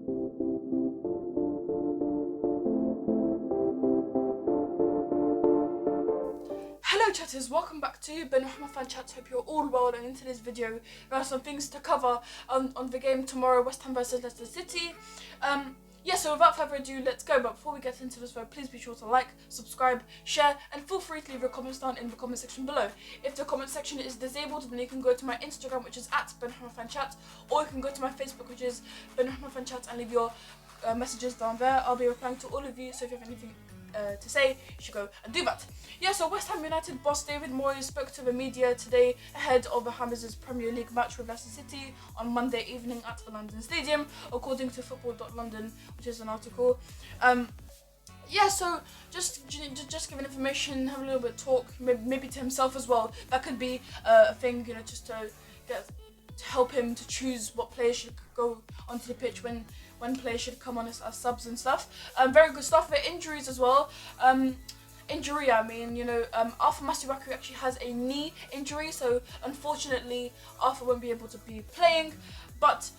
Hello chatters, welcome back to Benrahma fan chat. Hope you're all well, and in today's video there are some things to cover on the game tomorrow, West Ham versus Leicester City. So without further ado, let's go. But before we get into this video, please be sure to like, subscribe, share, and feel free to leave your comments down in the comment section below. If the comment section is disabled, then you can go to my Instagram, which is @BenrahmaFanChat, or you can go to my Facebook, which is BenrahmaFanChat, and leave your messages down there. I'll be replying to all of you, so if you have anything to say, you should go and do that. So West Ham United boss David Moyes spoke to the media today ahead of the Hammers' Premier League match with Leicester City on Monday evening at the London Stadium, according to Football.London, which is an article. So just giving information, have a little bit of talk, maybe to himself as well. That could be a thing, just to help him to choose what players should go onto the pitch when players should come on as subs and stuff. Very good stuff. The injuries as well. Arthur Masuaku actually has a knee injury, so unfortunately Arthur won't be able to be playing, but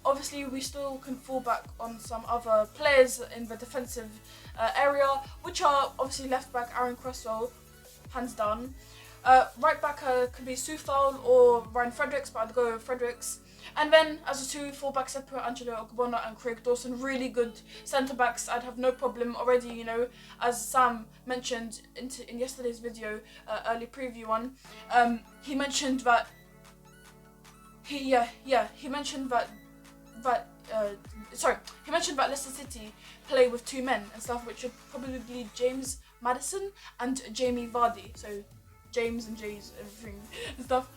obviously we still can fall back on some other players in the defensive area, which are obviously left back Aaron Cresswell, hands down. Right back could be Soufal or Ryan Fredericks, but I'd go with Fredericks. And then as a two full-backs, I'd put Angelo Ogbonna and Craig Dawson, really good centre-backs. I'd have no problem already, as Sam mentioned in yesterday's video, early preview one. He mentioned that he mentioned that Leicester City play with two men and stuff, which would probably be James Maddison and Jamie Vardy. So James and Jay's everything and stuff.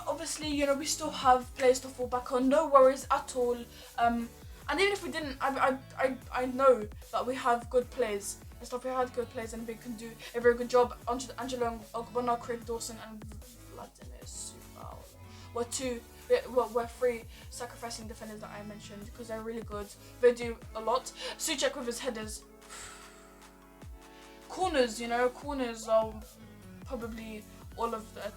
Obviously, we still have players to fall back on. No worries at all. And even if we didn't, I know that we have good players and stuff. We had good players, and we can do a very good job. Angelo Ogbonna, Craig Dawson, and Vladimir Soufal we're three sacrificing defenders that I mentioned because they're really good. They do a lot. Souček with his headers. Corners are probably all of the,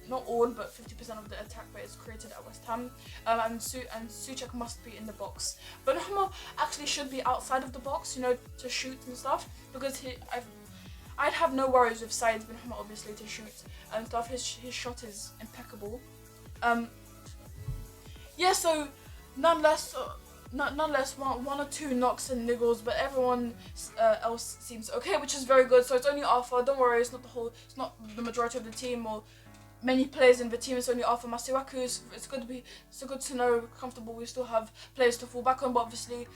not all, but 50% of the attack that is created at West Ham. And Souček must be in the box. Benrahma actually should be outside of the box, to shoot and stuff, because I'd have no worries with Saïd Benrahma, obviously, to shoot and stuff. His shot is impeccable. So nonetheless, one or two knocks and niggles, but everyone else seems okay, which is very good. So it's only Arthur. Don't worry, it's not the majority of the team or many players in the team. It's only Arthur Masuaku. It's good to know, comfortable. We still have players to fall back on, but obviously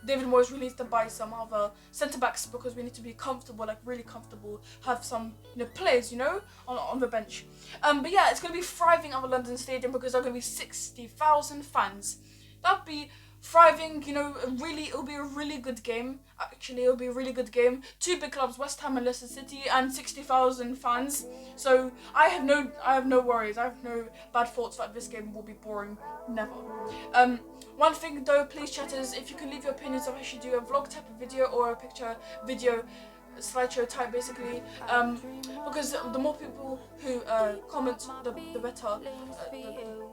David Moyes really needs to buy some other centre backs, because we need to be comfortable, like really comfortable. Have some players, on the bench. It's gonna be thriving at the London Stadium because there are gonna be 60,000 fans. That'd be thriving, it'll be a really good game. Actually, it'll be a really good game. Two big clubs, West Ham and Leicester City, and 60,000 fans. So I have no worries. I have no bad thoughts that this game will be boring. Never. One thing though, please chatters, if you can leave your opinions of I should do a vlog type of video or a picture video slideshow type, basically, because the more people who comment, the better,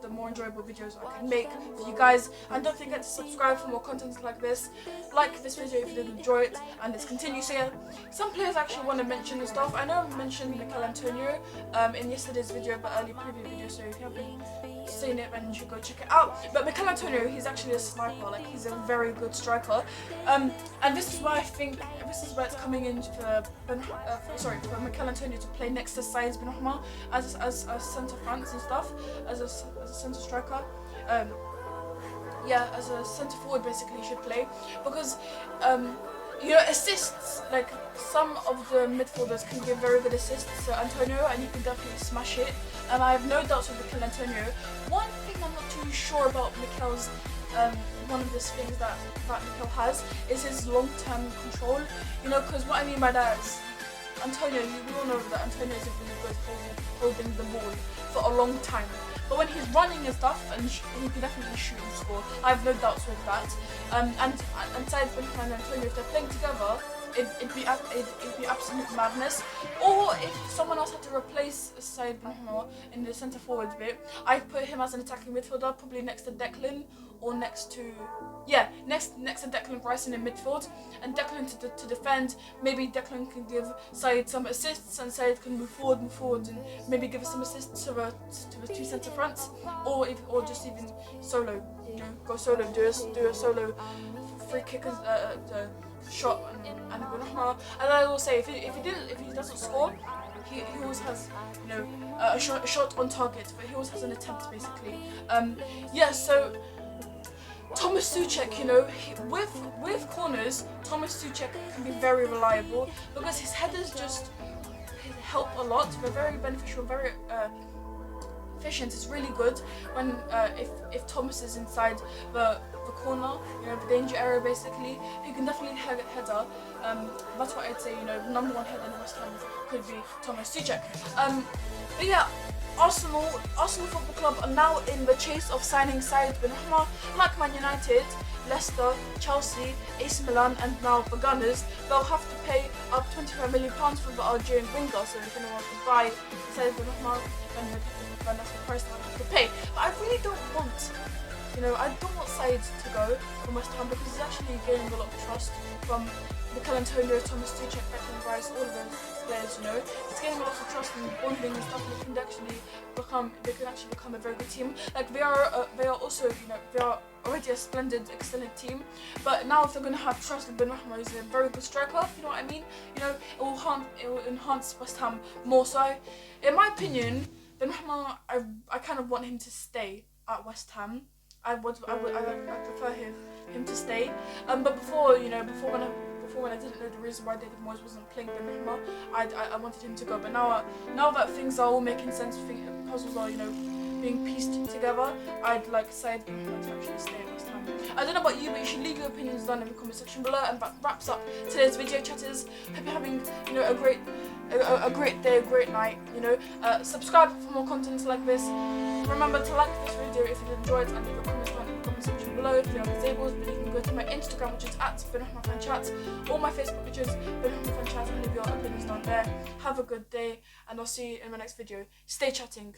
the more enjoyable videos I can make for you guys. And don't forget to subscribe for more content like this. Like this video if you did enjoy it, and let's continue. So some players actually want to mention and stuff. I know I mentioned Mikel Antonio in yesterday's video, but early preview video, so if you haven't seen it, then you should go check it out. But Mikel Antonio, he's actually a sniper, like he's a very good striker, and this is why I think it's coming in for Mikel Antonio to play next to Saïd Benrahma as centre France and stuff, as a centre striker. As a centre forward, basically, he should play, because assists, like some of the midfielders can give very good assists to Antonio, and he can definitely smash it. And I have no doubts with Mikel Antonio. One thing I'm not too sure about Mikel's, one of the things that Mikel has is his long-term control. Because what I mean by that is Antonio, we all know that Antonio isn't really good holding the ball for a long time. But when he's running and stuff, and he can definitely shoot and score. I have no doubts with that. And Saïd Benrahma and Antonio, if they're playing together, it'd be absolute madness. Or if someone else had to replace Saïd Benrahma in the centre forward bit, I'd put him as an attacking midfielder, probably next to Declan or next to Declan Rice in midfield, and Declan to defend. Maybe Declan can give Saïd some assists, and Saïd can move forward, and maybe give us some assists to the two centre fronts, or just even solo. Go solo, do a solo free kick shot and Benrahma. And I will say, if he doesn't score, he always has a shot on target, but he always has an attempt basically. So Thomas Souček, with corners, Thomas Souček can be very reliable because his headers just help a lot. They're very beneficial, very efficient. It's really good when if Thomas is inside the corner, the danger area basically. He can definitely header. That's what I'd say. The number one header in West Ham could be Thomas Souček. But yeah, Arsenal Football Club are now in the chase of signing Saïd Benrahma. Like Man United, Leicester, Chelsea, AC Milan, and now the Gunners, they'll have to pay up £25 million for the Algerian winger. So if anyone wants to buy Saïd Benrahma, then that's the price that I have to pay. But I really don't want, I don't want Saïd to go from West Ham because he's actually gaining a lot of trust from Mikel Antonio, Thomas Souček, Declan Rice, all of those players. It's gaining a lot of trust and bonding and stuff, and they can actually become a very good team. Like they are also, they are already a splendid, excellent team. But now if they're going to have trust in Benrahma, who's a very good striker, you know what I mean? It will enhance West Ham more. So, in my opinion, Benrahma, I kind of want him to stay at West Ham. I prefer him to stay. But before when I didn't know the reason why David Moyes wasn't playing Benrahma, I wanted him to go. But now that things are all making sense, puzzles are being pieced together, I'd like Saïd Benrahma to actually stay at West Ham. I don't know about you, but you should leave your opinions down in the comment section below. And that wraps up today's video, chatters. Hope you're having a great day, a great night. Subscribe for more content like this. Remember to like this video if you enjoyed, and leave your comments down in the comment section below. If you are disabled, then you can go to my Instagram, which is @BenrahmaFanChat, or my Facebook, which is BenrahmaFanChat, and leave your opinions down there. Have a good day, and I'll see you in my next video. Stay chatting.